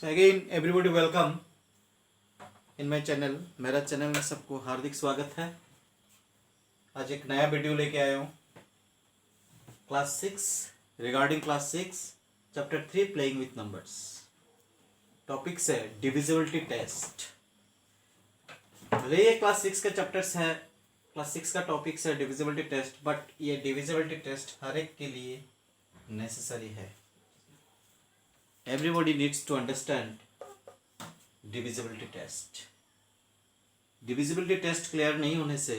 So again everybody welcome in my channel. मेरा channel में सबको हार्दिक स्वागत है। आज एक नया वीडियो लेके आया हूँ class 6 regarding class 6 chapter 3 playing with numbers. Topics है डिविजिबिलिटी टेस्ट। ये क्लास 6 का चैप्टर्स है, क्लास 6 का टॉपिक्स है डिविजिबिलिटी टेस्ट। बट ये डिविजिबिलिटी टेस्ट हर एक के लिए नेसेसरी है। Everybody needs to understand divisibility test. Divisibility test clear नहीं होने से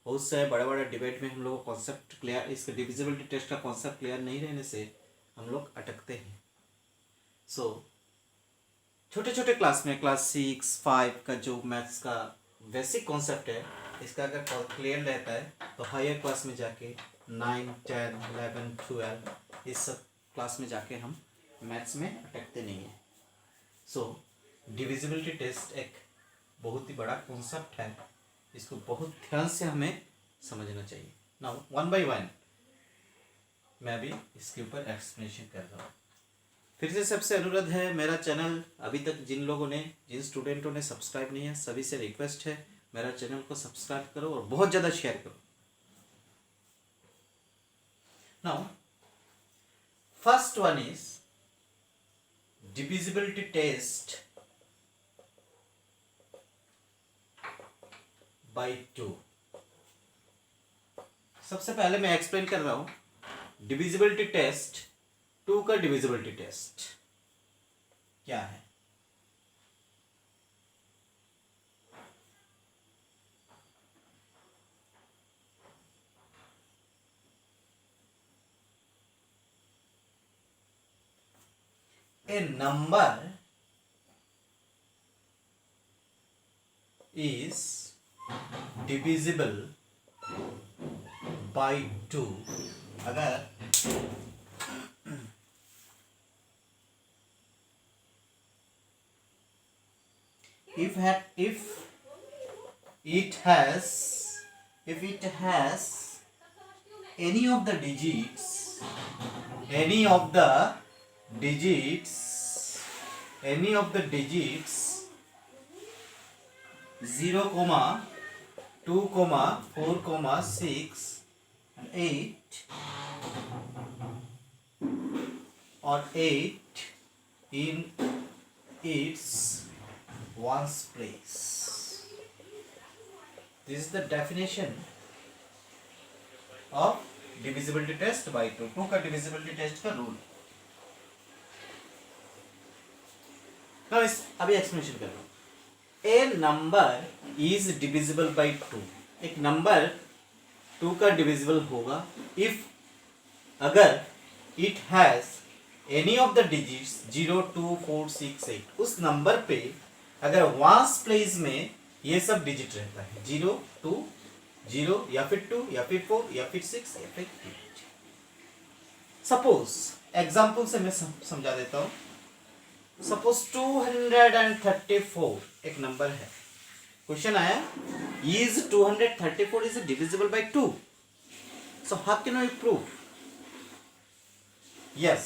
बहुत से बड़े बड़े डिबेट में हम लोग को कॉन्सेप्ट क्लियर, इसका डिविजिबिलिटी टेस्ट का कॉन्सेप्ट क्लियर नहीं रहने से हम लोग अटकते हैं। सो छोटे छोटे क्लास में क्लास 6-5 का जो मैथ्स का बेसिक कॉन्सेप्ट है, इसका अगर क्लियर रहता है तो हायर क्लास में जाके 9, 10, 11, 12 इस सब क्लास में जाके हम मैथ्स में अटकते नहीं है। सो डिविजिबिलिटी टेस्ट एक बहुत ही बड़ा कॉन्सेप्ट है, इसको बहुत ध्यान से हमें समझना चाहिए। नाउ वन बाय वन मैं अभी इसके ऊपर एक्सप्लेनेशन कर रहा हूँ। फिर से सबसे अनुरोध है, मेरा चैनल अभी तक जिन स्टूडेंटों ने सब्सक्राइब नहीं है, सभी से रिक्वेस्ट है मेरा चैनल को सब्सक्राइब करो और बहुत ज़्यादा शेयर करो। Now first one is divisibility test by 2। सबसे पहले मैं एक्सप्लेन कर रहा हूं डिविजिबिलिटी टेस्ट 2 का डिविजिबिलिटी टेस्ट क्या है। A number is divisible by 2 अगर if it has any of the digits 0, 2, 4, 6 and 8 or 8 in its ones place. This is the definition of divisibility test by 2 का divisibility test का rule. अभी explanation कर रहा हूँ। ए number is divisible by 2। एक number 2 का divisible होगा if अगर it has any of the digits 0, 2, 4, 6, 8। उस नंबर पे अगर वंस प्लेस में ये सब डिजिट रहता है 0, 2, 0 या फिर 2 या फिर 4 या फिर 6 या फिर 8। सपोज एग्जाम्पल से मैं समझा देता हूँ। सपोज 234 एक नंबर है। क्वेश्चन आया is 234 is divisible by 2। So how can we prove? Yes,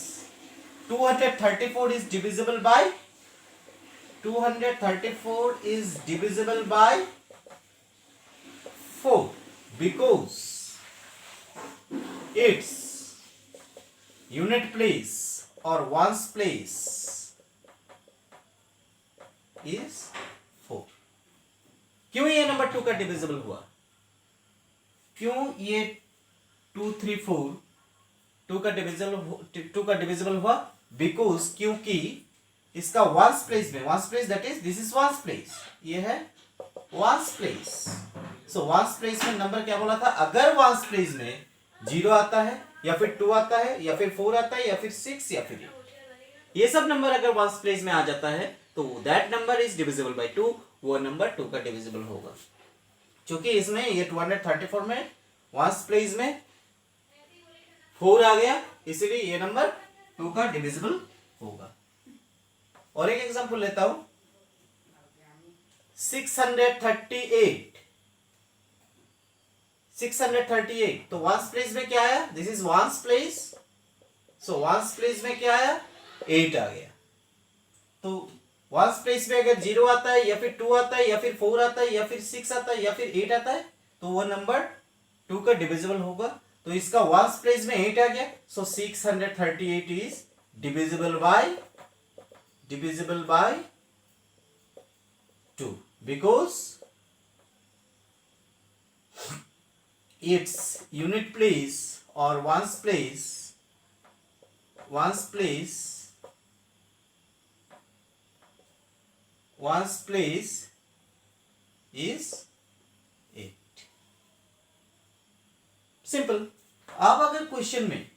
234 is divisible by 4 because its unit place or ones place is 4। क्यों ये नंबर 2 का डिविजिबल हुआ? क्यों ये 2, 3, 4 2 का डिविजिबल हुआ? बिकॉज क्योंकि इसका वंस प्लेस में, ones place that is this is ones place, ये है ones place. So ones place में नंबर क्या बोला था? अगर वंस प्लेस में 0 आता है या फिर 2 आता है या फिर 4 आता है या फिर 6 या फिर 8, ये सब नंबर अगर वंस प्लेस में आ जाता है तो that number is divisible by 2। वो नंबर 2 का डिविजिबल होगा। क्योंकि इसमें ये 234 में वंस प्लेस में 4 आ गया, इसीलिए ये नंबर 2 का डिविजिबल होगा। और एक एग्जांपल लेता हूं 638 638। तो वंस प्लेस में क्या आया? This is ones place, so ones place में क्या आया? 8 आ गया। तो वंस प्लेस में अगर 0 आता है या फिर 2 आता है या फिर 4 आता है या फिर 6 आता है या फिर 8 आता है तो वो नंबर 2 का डिविजिबल होगा। तो इसका वंस प्लेस में 8 आ गया, सो 638 is divisible by 2 because its unit place or ones place is 8। Simple. अब अगर क्वेश्चन में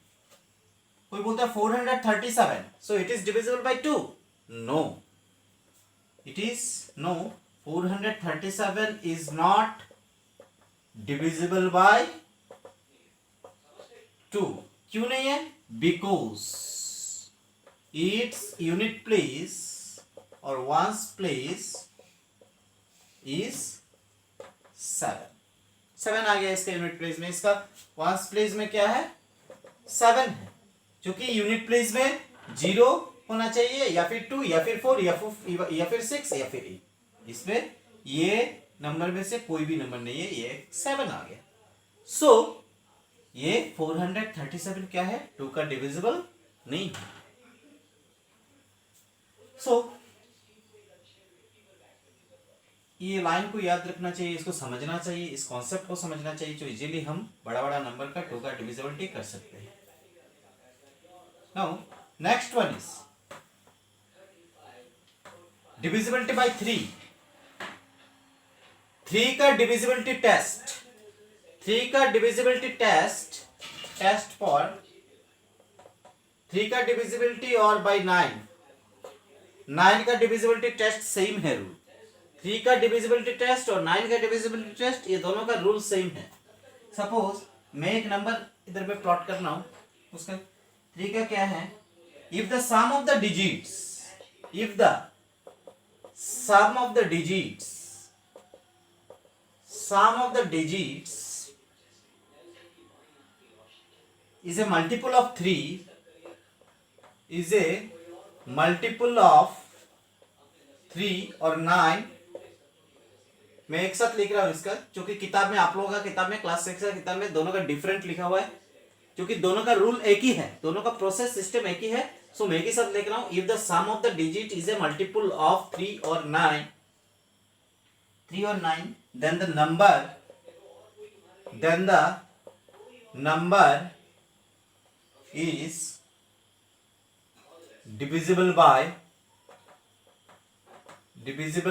कोई बोलता है 437, so it is divisible by 2, no, it is no, 437 is not divisible by 2। क्यों नहीं है? because its unit place or ones place is 7 आ गया इसका यूनिट प्लेस में। इसका वंस प्लेस में क्या है? 7 है, क्योंकि यूनिट प्लेस में 0 होना चाहिए या फिर 2 या फिर 4 या फिर 6 या फिर 8। इसमें ये नंबर में से कोई भी नंबर नहीं है, ये 7 आ गया। सो ये 437 क्या है? 2 का डिविजिबल नहीं है। सो ये लाइन को याद रखना चाहिए, इसको समझना चाहिए, इस कॉन्सेप्ट को समझना चाहिए, जो इजीली हम बड़ा बड़ा नंबर का 2 का डिविजिबिलिटी कर सकते हैं। Now next one is divisibility bye 3। 3 का डिविजिबिलिटी टेस्ट, 3 का डिविजिबिलिटी टेस्ट फॉर 3 का डिविजिबिलिटी और बाय 9 का डिविजिबिलिटी टेस्ट सेम है रूल। 3 का डिविजिबिलिटी टेस्ट और 9 का डिविजिबिलिटी टेस्ट, ये दोनों का रूल सेम है। सपोज मैं एक नंबर इधर पे प्लॉट करना हूं, उसका 3 का क्या है? If the sum of the digits is a multiple of 3 और 9। मैं एक साथ लिख रहा हूं इसका, क्योंकि किताब में, आप लोगों का किताब में, क्लास 6 का किताब में दोनों का डिफरेंट लिखा हुआ है, क्योंकि दोनों का रूल एक ही है, दोनों का प्रोसेस सिस्टम एक ही है। सो मैं एक ही साथ लिख रहा हूं, if the sum of the digit is a multiple of 3 और 9 then the number is divisible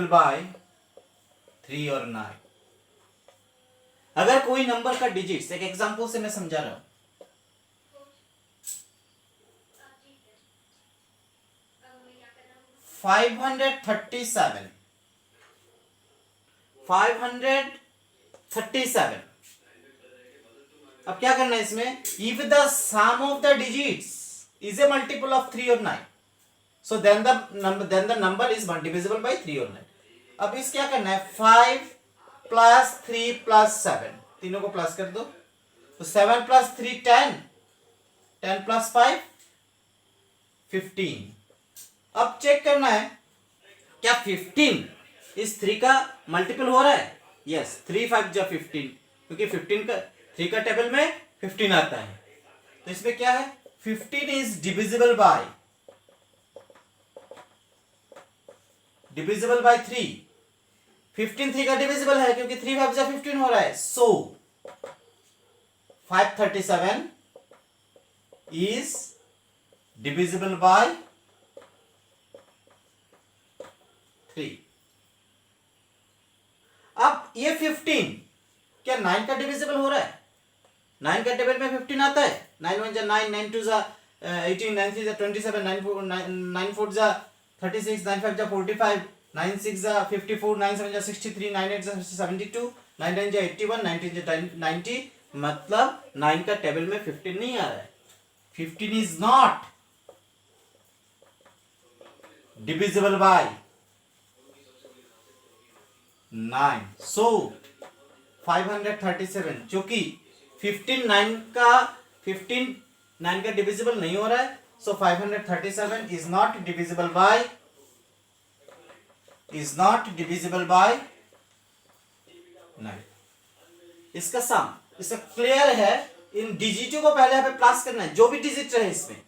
by 3 और 9। अगर कोई नंबर का डिजिट्स, एक एग्जांपल से मैं समझा रहा हूं, 537। अब क्या करना है इसमें? If the sum of the digits is a multiple of 3 और 9, so then the number is divisible by 3 और 9। अब इस क्या करना है? 5 प्लस 3 प्लस 7, तीनों को प्लस कर दो, तो 7 प्लस 3 10, 10 प्लस 5 15। अब चेक करना है क्या 15 इस 3 का मल्टीपल हो रहा है? यस, 3 5 जा 15, क्योंकि 15 का 3 का टेबल में 15 आता है। तो इसमें क्या है? 15 इज डिविजिबल बाय 3। 15 3 का डिविजिबल है, क्योंकि 3 5 जा 15 हो रहा है। सो 537 इज डिविजिबल बाय 3। अब ये 15 क्या 9 का डिविजिबल हो रहा है? 9 का टेबल में 15 आता है। 9 1 जा 9, 9 2 जा 18, 9 3 जा 27, 9 4 जा 36, 9 5 जा 45, 9 6 जा 54, 9 7 जा 63, 9 8 जा 72, 9 9 जा 81, 9 10 जा 90। मतलब 9 का टेबल में 15 नहीं आ रहा है। 15 इज नॉट डिविजिबल बाय 9। सो 537, क्योंकि 15 9 का डिविजिबल नहीं हो रहा है, सो 537 is not divisible bye is not divisible bye 9। इसका सम, इसका क्लियर है। इन डिजिटों को पहले यहाँ पे प्लस करना है, जो भी डिजिट रहे इसमें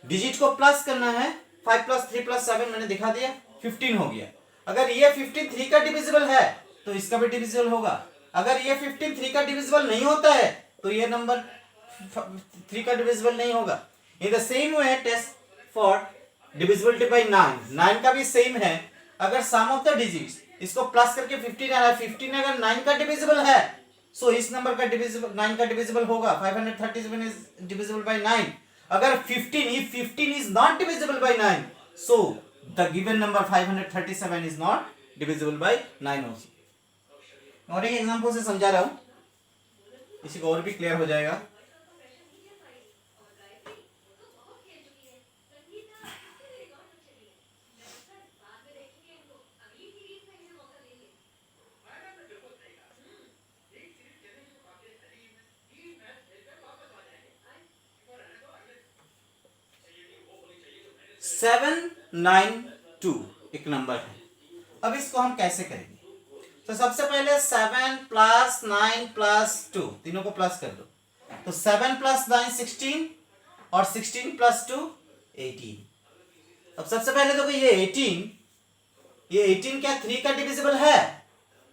डिजिट को प्लस करना है। 5 + 3 + 7 मैंने दिखा दिया, 15 हो गया। अगर ये 15 3 का डिविजिबल है तो इसका भी डिविजिबल होगा। अगर ये 15 3 का डिविजिबल नहीं होता है तो ये नंबर 3 का डिविजिबल नहीं होगा। In the same way test for divisibility by 9 का भी सेम है। अगर सम ऑफ द डिजिट्स इसको प्लस करके 15 आ रहा है, 15 अगर 9 का डिविजिबल है सो इस नंबर का डिविजिबल 9 का डिविजिबल होगा। 537 इज डिविजिबल बाय 9। अगर 15 if 15 is not divisible by 9 so the given number 537 is not divisible by 9 also। और एक एग्जांपल से समझा रहा हूं, इसी को और भी क्लियर हो जाएगा। सेवन 9 2 एक नंबर है। अब इसको हम कैसे करेंगे? तो सबसे पहले 7 + 9 + 2 तीनों को प्लस कर दो। तो 7 + 9 16 और 16 + 2 18। अब सबसे पहले देखो ये 18 क्या 3 का डिविजिबल है?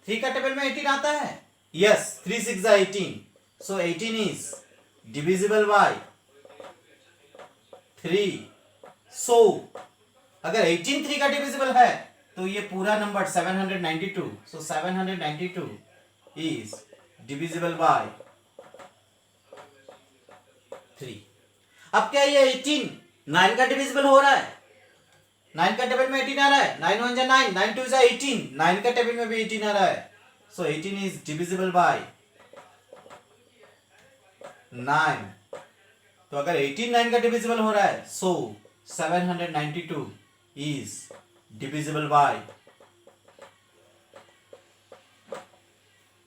3 का टेबल में 18 आता है। Yes, 3 6 18। So 18 is divisible by 3। सो अगर 18 3 का डिविजिबल है तो ये पूरा number 792। So 792 is divisible by 3। अब क्या ये 18 9 का डिविजिबल हो रहा है? 9 का टेबल में 18 आ रहा है। 9 1 जा 9, 9 2 जा 18, 9 का टेबल में भी 18 आ रहा है। सो 18 इज डिविजिबल बाय 9। तो अगर 18 9 का डिविजिबल हो रहा है सो 792 is divisible by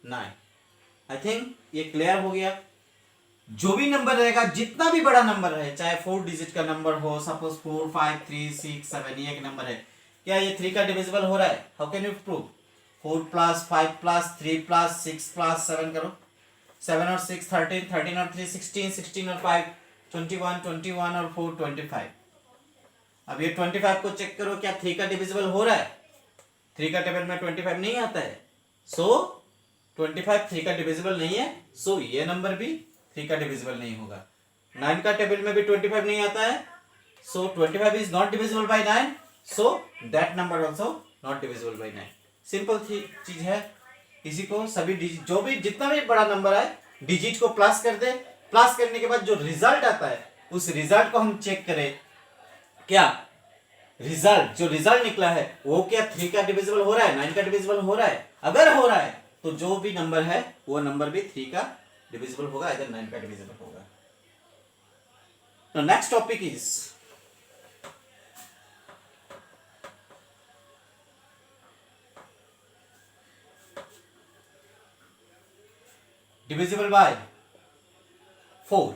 9। I think ये क्लियर हो गया। जो भी नंबर रहेगा, जितना भी बड़ा नंबर है, चाहे 4 डिजिट का नंबर हो, सपोज 4 5 3 6 7 ये एक नंबर है, क्या ये 3 का डिविजिबल हो रहा है? How can you prove? 4 + 5 + 3 + 6 + 7 करो। 7 और 6 13, 13 और 3 16, 16 और 5 21, 21 और 4 25। अब ये 25 को चेक करो, क्या 3 का डिविजिबल हो रहा है? 3 का टेबल में 25 नहीं आता है। सो 25 3 का डिविजिबल नहीं है। सो ये नंबर भी 3 का डिविजिबल नहीं होगा। 9 का टेबल में भी 25 नहीं आता है। सो 25 is not divisible bye 9। So that number also not divisible bye 9। Simple चीज है। इसी को सभी डिजिट, जो भी जितना भी बड़ा नंबर है, डिजिट को प्लस कर दे। प्लस करने के बाद जो रिजल्ट आता है उस रिजल्ट को हम चेक करें, क्या रिजल्ट जो रिजल्ट निकला है वो क्या 3 का डिविजिबल हो रहा है, 9 का डिविजिबल हो रहा है? अगर हो रहा है तो जो भी नंबर है वो नंबर भी 3 का डिविजिबल होगा, इधर 9 का डिविजिबल होगा। तो next topic is divisible bye 4।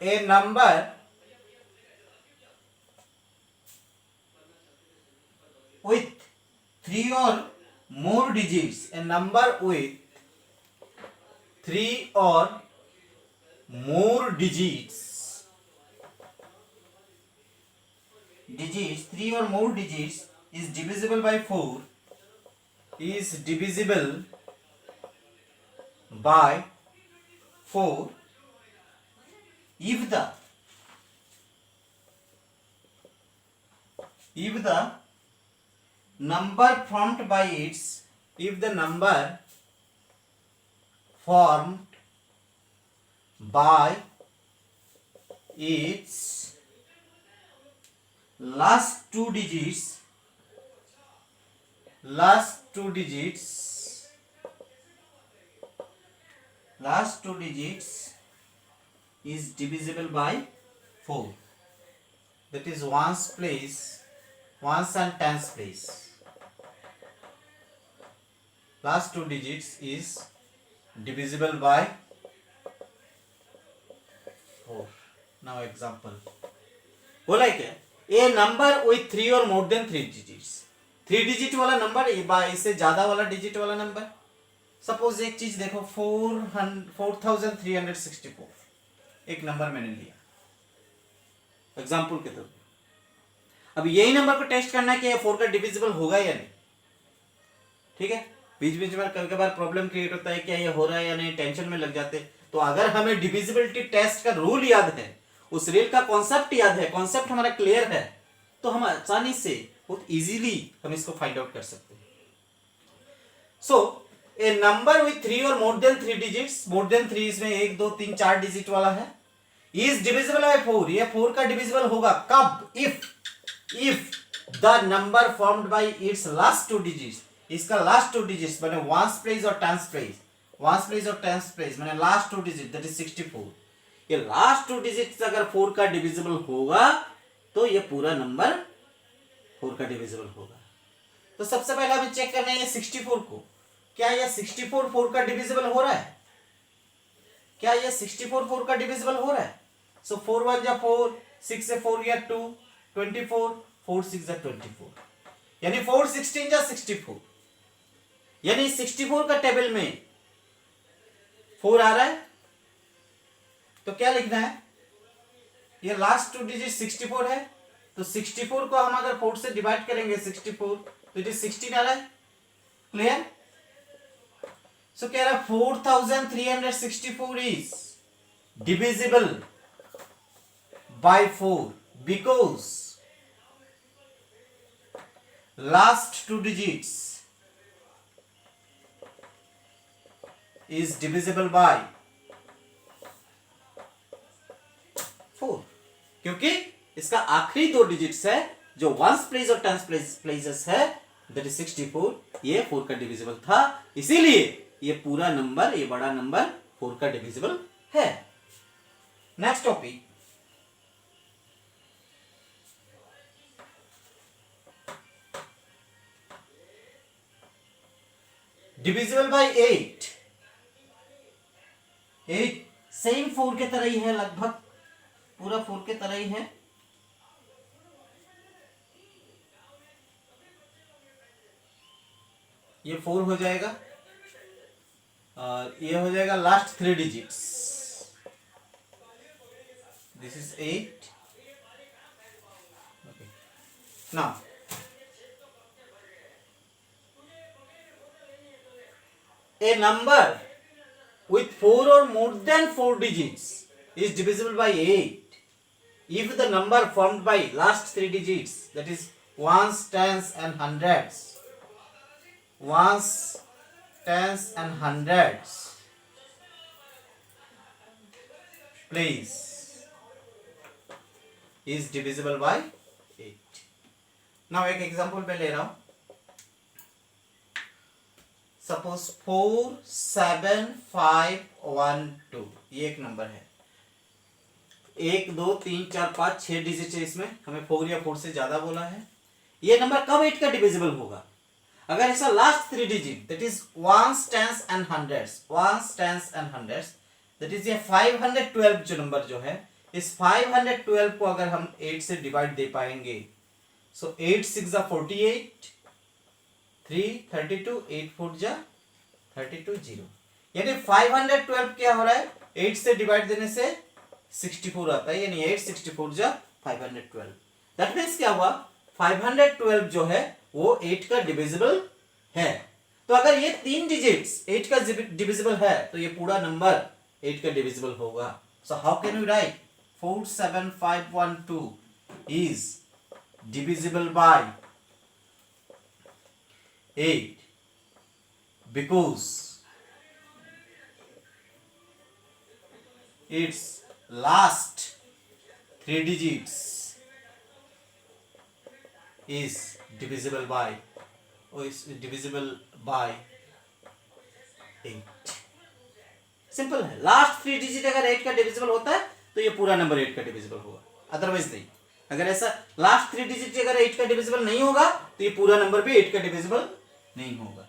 a number with 3 or more digits, a number with 3 or more digits 3 or more digits is divisible by 4, is divisible by 4 if the number formed by its last two digits last two digits is divisible by 4. That is ones place, ones and tens place. Last two digits is divisible by 4. Now example. बोला क्या? A number with 3 or more than 3 digits. 3 digit वाला number इससे ज्यादा वाला digit वाला number. Suppose एक चीज देखो 4364 एक नंबर मैंने लिया एग्जाम्पल के तौर पे. अब यही नंबर को टेस्ट करना है कि ये 4 का डिविजिबल होगा या नहीं. ठीक है, बीच बीच में कभी कभार प्रॉब्लम क्रिएट होता है क्या ये हो रहा है या नहीं, टेंशन में लग जाते. तो अगर हमें डिविजिबिलिटी टेस्ट का रूल याद है, उस रूल का कॉन्सेप्ट याद है, कॉन्सेप्ट हमारा क्लियर है, तो हम आसानी से बहुत इजीली हम इसको फाइंड आउट कर सकते हैं. सो ए नंबर विथ 3 और more than 3 digits, more than 3 इसमें 1 2 3 4 डिजिट वाला है, इज डिविजिबल बाय 4. ये 4 का डिविजिबल होगा कब? If the number formed by it's last 2 digits. इसका लास्ट 2 डिजिट्स माने वंस प्लेस और टेंस प्लेस, वंस प्लेस और टेंस प्लेस माने लास्ट 2 डिजिट दैट इज 64. ये लास्ट 2 डिजिट्स अगर 4 का डिविजिबल होगा तो ये पूरा नंबर 4 का डिविजिबल होगा. तो सबसे पहले हमें चेक करना है 64 को, क्या ये 64 4 का डिविजिबल हो रहा है? क्या ये 64 4 का डिविजिबल हो रहा है? सो 4 1 जा 4, 6 से 4 गया 2, 24, 4 6 जा 24, यानी 4 16 जा 64. यानी 64 का टेबल में 4 आ रहा है, तो क्या लिखना है? ये लास्ट 2 डिजिट 64 है, तो 64 को हम अगर 4 से डिवाइड करेंगे 64 तो इट इज 16 आ रहा है. क्लियर? सो कह रहा है 4364 is divisible bye 4 because last 2 digits is divisible bye 4. क्योंकि इसका आखिरी 2 डिजिट्स है जो वंस प्लेस और टेंस प्लेसेस है, दैट इज 64. ये 4 का डिविजिबल था, इसीलिए ये पूरा नंबर, ये बड़ा नंबर 4 का डिविजिबल है. Next topic, divisible by 8. 8 same 4 के तरह ही है, लगभग पूरा 4 के तरह ही है. ये 4 हो जाएगा और ये हो जाएगा last 3 digits. This is 8. Okay, now a number with 4 or more than 4 digits is divisible by 8 if the number formed by last 3 digits, that is ones, tens and hundreds, ones, tens and hundreds please is divisible by 8. now एक example मैं ले रहा हूं. Suppose 4 7 5 1 2 ये एक number है. 1 2 3 4 5 6 digit है, इसमें हमें 4 या 4 से ज्यादा बोला है. ये नंबर कब 8 का डिविजिबल होगा? अगर इसका last 3 digit that is ones, tens and hundreds, ones, tens and hundreds, that is ये 512 जो नंबर जो है, इस 512 को अगर हम 8 से डिवाइड दे पाएंगे, सो 8 6 जा 48, 3 32, 8 4 जा 32 0. यानी 512 क्या हो रहा है? 8 से डिवाइड देने से 64 आता है, यानी 8 64 जा 512. दैट मीन्स क्या हुआ? 512 जो है वो 8 का डिविजिबल है. तो अगर ये 3 डिजिट्स 8 का डिविजिबल है तो ये पूरा नंबर 8 का डिविजिबल होगा. So how can we write 47512 is divisible by 8 because its last 3 digits is divisible by 8. Simple है, लास्ट 3 डिजिट अगर 8 का डिविजिबल होता है तो ये पूरा नंबर 8 का डिविजिबल होगा, अदरवाइज नहीं। अगर ऐसा लास्ट 3 डिजिट अगर 8 का डिविजिबल नहीं होगा तो ये पूरा नंबर भी 8 का डिविजिबल नहीं होगा।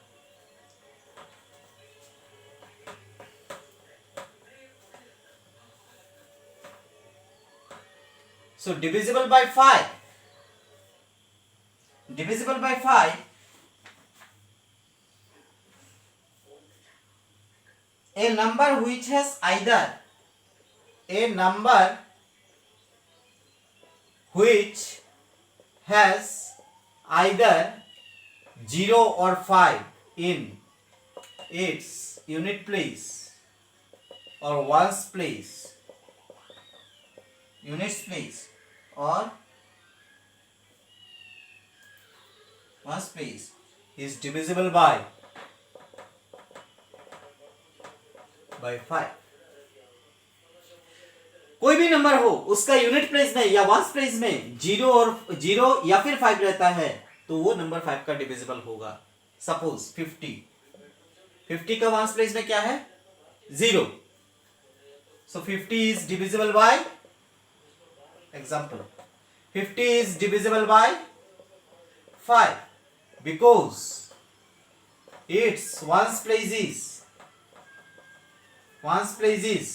So divisible by 5. Divisible by 5. A number which has either a number which has either 0 or 5 in its unit place or ones place, units place or ones place is divisible by 5। कोई भी number हो उसका unit place में या ones place में 0 या फिर 5 रहता है तो वो नंबर 5 का डिविजिबल होगा। सपोज 50 का वंस प्लेस में क्या है 0, so 50 is divisible by, example 50 is divisible by 5 because its ones place is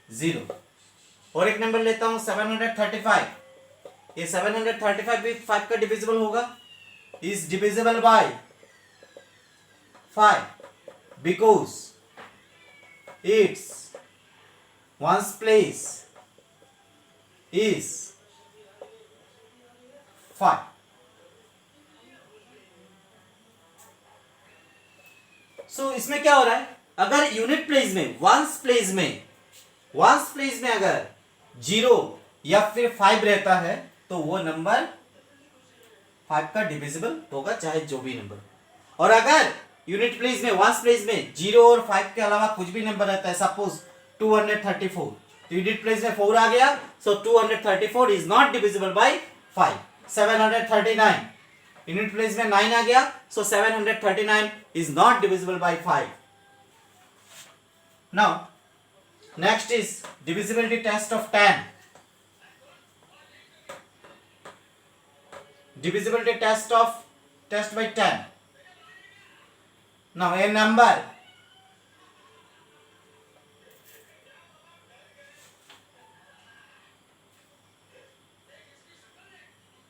0। और एक नंबर लेता हूं 735, ये 735 भी 5 का डिविजिबल होगा, is divisible by 5 because its ones place is 5। सो इसमें क्या हो रहा है, अगर यूनिट प्लेस में वंस प्लेस में अगर 0 या फिर 5 रहता है तो वो नंबर 5 का डिविजिबल होगा, चाहे जो भी नंबर। और अगर यूनिट प्लेस में वंस प्लेस में 0 और 5 के अलावा कुछ भी नंबर रहता है, सपोज 234, तो यूनिट प्लेस में 4 आ गया, so 234 is not divisible by 5। 739 unit place में 9 आ गया, so 739 is not divisible by 5। Now next is divisibility test of 10। divisibility test by 10. Now a number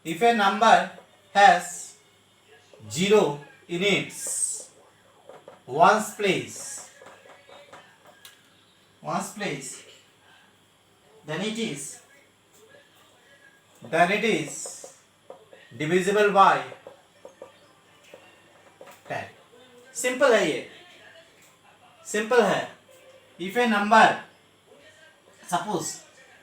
if a number has 0 in its ones place then it is divisible by 10। Simple है, ये simple है। If A number suppose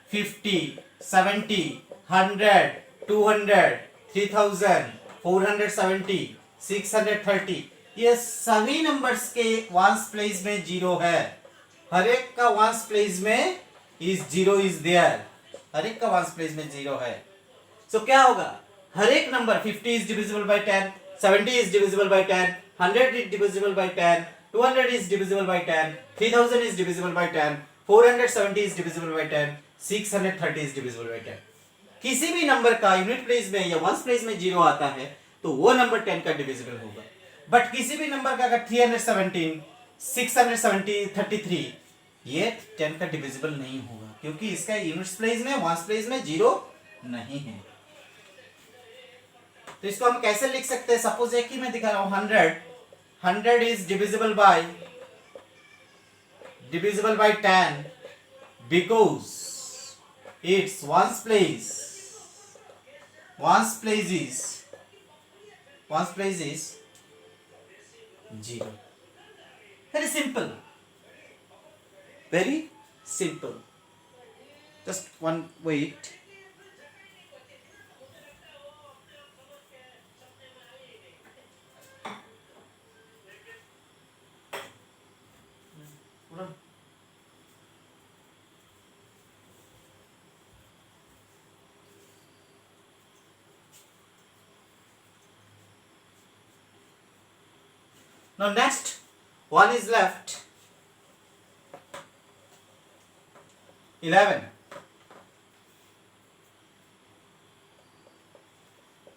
50, 70, 100, 200, 3000, 470, 630, ये सभी numbers के ones place में 0 है, हर एक का वंस प्लेस में इज 0 इज देयर, हर एक का वंस प्लेस में 0 है। सो क्या होगा, हर एक number 50 is divisible by 10, 70 is divisible by 10, 100 is divisible by 10, 200 is divisible by 10, 3000 is divisible by 10, 470 is divisible by 10, 630 is divisible by 10। किसी भी नंबर का यूनिट प्लेस में या वंस प्लेस में 0 आता है तो वो नंबर 10 का डिविजिबल होगा। बट किसी भी नंबर का अगर 317, 670, 33 ये 10 का डिविजिबल नहीं होगा, क्योंकि इसका यूनिट प्लेस में वंस प्लेस में 0 नहीं है। तो इसको हम कैसे लिख सकते हैं, सपोज एक ही मैं दिखा रहा हूं 100 is divisible by 10 because its ones place is 0। Very simple, just one wait. Now next one is left 11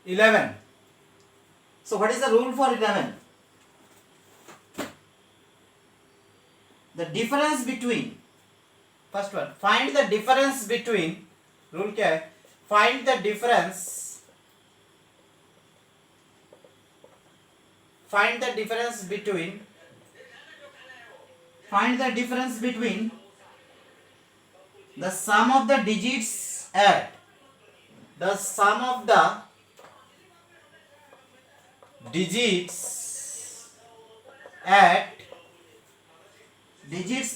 11. So what is the rule for 11? The difference between, first one, find the difference between, rule क्या है, find the difference between the sum of the digits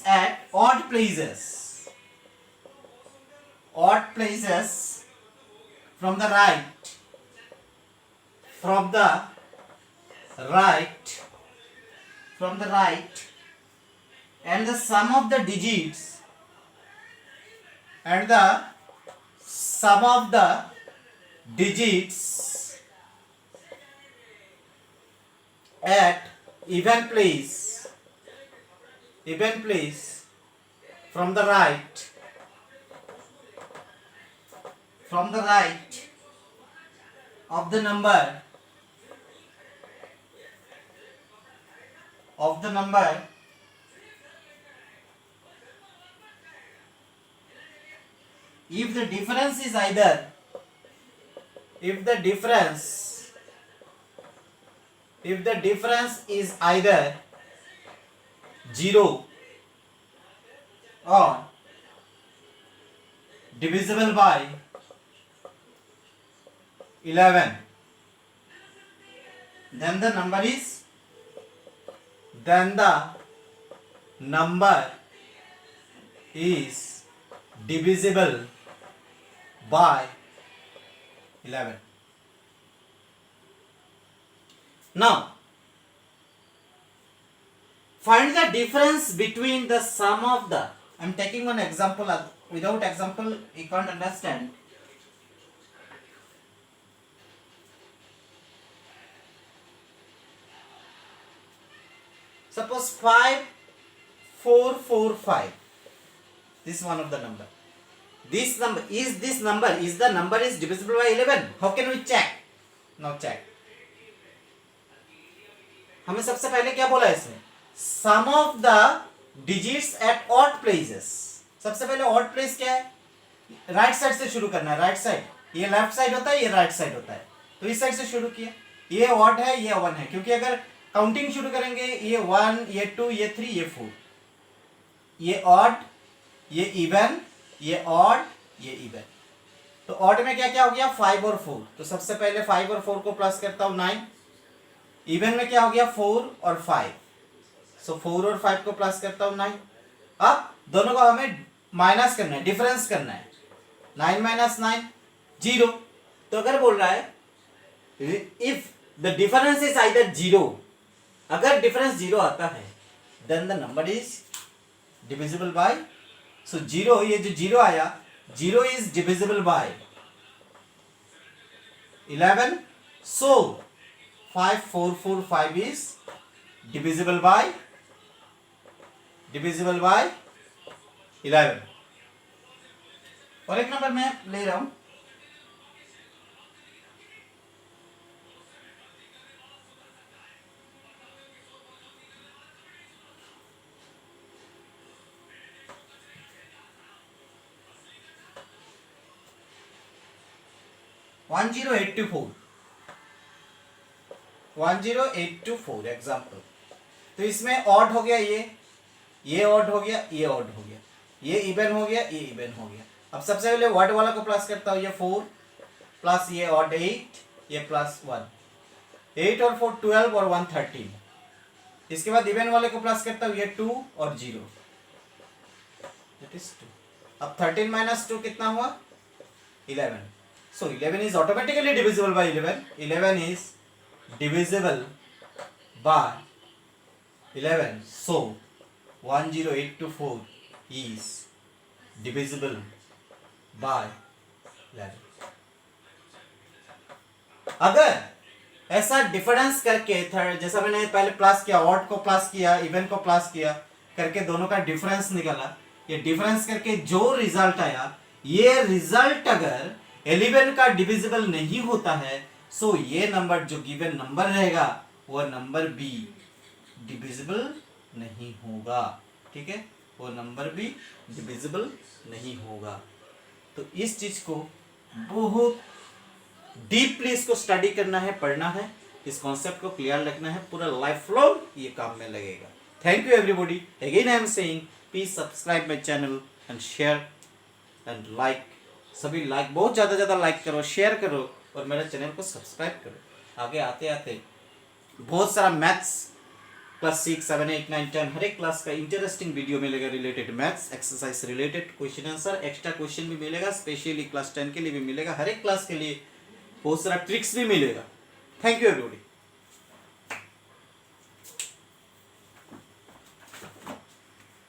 at odd places from the right and the sum of the digits at even place from the right of the number if the difference is either 0 or divisible by 11, then the number is divisible by 11. Now find the difference between the sum of the, I am taking one example, without example you can't understand. Suppose 5445, this is one of the number. This number is the number is divisible by 11. How can we check? Now check. हमें सबसे पहले क्या बोला इसमें, sum of the digits at odd places. सबसे पहले odd place क्या है, राइट साइड से शुरू करना है. राइट साइड, ये लेफ्ट साइड होता है, ये राइट साइड होता है, तो इस साइड से शुरू किया. ये ऑड है, ये 1 है, क्योंकि अगर काउंटिंग शुरू करेंगे ये 1, ये 2, ये 3, ये 4, ये ऑड, ये इवन, ये ऑड, ये इवन. तो ऑड में क्या क्या हो गया, 5 और 4. तो सबसे पहले 5 और 4 को प्लस करता हूं 9. इवन में क्या हो गया, 4 और 5. सो 4 और 5 को प्लस करता हूं 9. अब दोनों को हमें माइनस करना है, डिफरेंस करना है. 9 माइनस 9 0. तो अगर बोल रहा है if the difference is either 0, अगर डिफरेंस 0 आता है then the number is divisible by. So 0, ये जो 0 आया, 0 is divisible by 11. So 5445 is divisible by 11. और एक नंबर मैं ले रहा हूं, वन 1082 एग्जाम्पल. तो इसमें ऑड हो गया, ये ऑड हो गया, ये ऑड हो गया, ये इवन हो गया, ये इवन हो गया. अब सबसे पहले वर्ड वाला को प्लस करता हूं, ये 4 प्लस ये ऑड 8, ये प्लस 1. 8 और 4 12 और 1 13. इसके बाद इवन वाले को प्लस करता हूं, ये 2 और 0, दैट इज 2. अब 13 माइनस 2 कितना हुआ, 11. So 11 is automatically divisible by 11. 11 is divisible by 11. So 10824 is divisible by 11. अगर ऐसा डिफरेंस करके थर्ड, जैसा मैंने पहले प्लस किया, ऑड को प्लस किया, इवन को प्लस किया करके दोनों का डिफरेंस निकाला, ये डिफरेंस करके जो रिजल्ट आया, ये रिजल्ट अगर 11 का डिविजिबल नहीं होता है, सो ये नंबर जो गिवन नंबर रहेगा वो नंबर भी डिविजिबल नहीं होगा। ठीक है, वो नंबर भी डिविजिबल नहीं होगा। तो इस चीज को बहुत डीपली इसको स्टडी करना है, पढ़ना है, इस कॉन्सेप्ट को क्लियर रखना है, पूरा लाइफ लॉन्ग ये काम में लगेगा। Thank you everybody. Again I am saying please subscribe my channel and share and like. सभी लाइक, बहुत ज़्यादा लाइक करो, शेयर करो और मेरे चैनल को सब्सक्राइब करो। आगे आते आते बहुत सारा मैथ्स क्लास 6, 7, 8, 9, 10 हर एक क्लास का इंटरेस्टिंग वीडियो मिलेगा, related maths exercise related question answer, extra question भी मिलेगा, स्पेशली क्लास 10 के लिए भी मिलेगा, हर एक क्लास के लिए बहुत सारा ट्रिक्स भी मिलेगा। Thank you everybody.